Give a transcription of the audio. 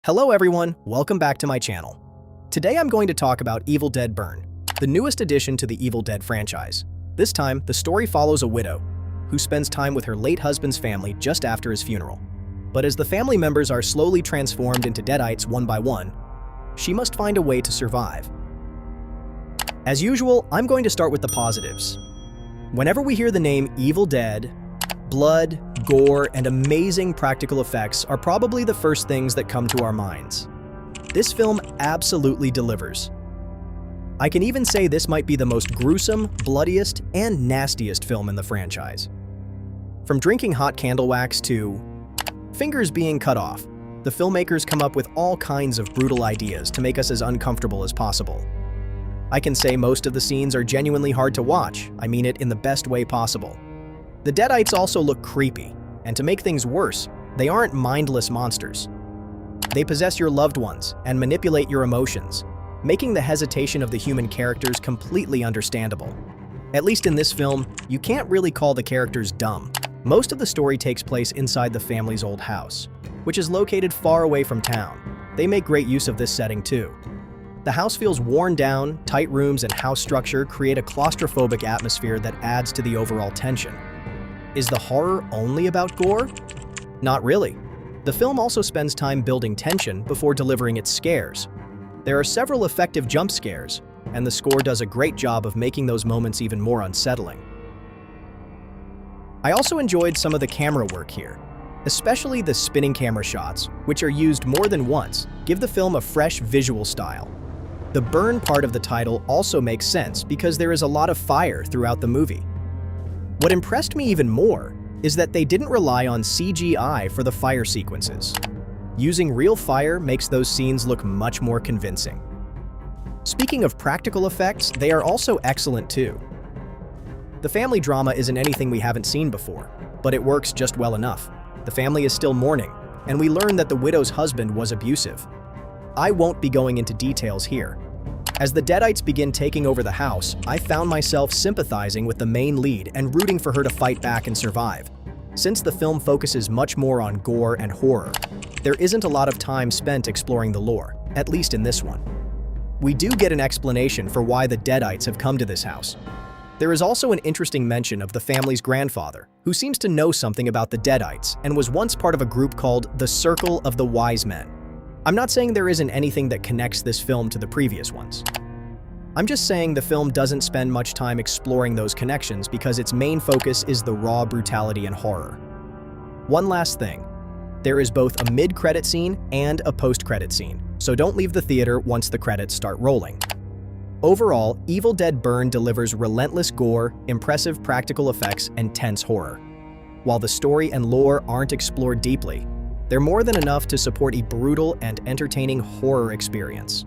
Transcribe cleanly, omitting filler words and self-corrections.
Hello everyone, welcome back to my channel. Today I'm going to talk about Evil Dead Burn, the newest addition to the Evil Dead franchise. This time, the story follows a widow who spends time with her late husband's family just after his funeral. But as the family members are slowly transformed into Deadites one by one, she must find a way to survive. As usual, I'm going to start with the positives. Whenever we hear the name Evil Dead, blood, gore, and amazing practical effects are probably the first things that come to our minds. This film absolutely delivers. I can even say this might be the most gruesome, bloodiest, and nastiest film in the franchise. From drinking hot candle wax to fingers being cut off, the filmmakers come up with all kinds of brutal ideas to make us as uncomfortable as possible. I can say most of the scenes are genuinely hard to watch. I mean it in the best way possible. The Deadites also look creepy, and to make things worse, they aren't mindless monsters. They possess your loved ones and manipulate your emotions, making the hesitation of the human characters completely understandable. At least in this film, you can't really call the characters dumb. Most of the story takes place inside the family's old house, which is located far away from town. They make great use of this setting too. The house feels worn down, tight rooms and house structure create a claustrophobic atmosphere that adds to the overall tension. Is the horror only about gore? Not really. The film also spends time building tension before delivering its scares. There are several effective jump scares, and the score does a great job of making those moments even more unsettling. I also enjoyed some of the camera work here, especially the spinning camera shots, which are used more than once, give the film a fresh visual style. The burn part of the title also makes sense because there is a lot of fire throughout the movie. What impressed me even more is that they didn't rely on CGI for the fire sequences. Using real fire makes those scenes look much more convincing. Speaking of practical effects, they are also excellent too. The family drama isn't anything we haven't seen before, but it works just well enough. The family is still mourning, and we learn that the widow's husband was abusive. I won't be going into details here. As the Deadites begin taking over the house, I found myself sympathizing with the main lead and rooting for her to fight back and survive. Since the film focuses much more on gore and horror, there isn't a lot of time spent exploring the lore, at least in this one. We do get an explanation for why the Deadites have come to this house. There is also an interesting mention of the family's grandfather, who seems to know something about the Deadites and was once part of a group called the Circle of the Wise Men. I'm not saying there isn't anything that connects this film to the previous ones. I'm just saying the film doesn't spend much time exploring those connections because its main focus is the raw brutality and horror. One last thing, there is both a mid-credit scene and a post-credit scene, so don't leave the theater once the credits start rolling. Overall, Evil Dead Burn delivers relentless gore, impressive practical effects, and tense horror. While the story and lore aren't explored deeply, they're more than enough to support a brutal and entertaining horror experience.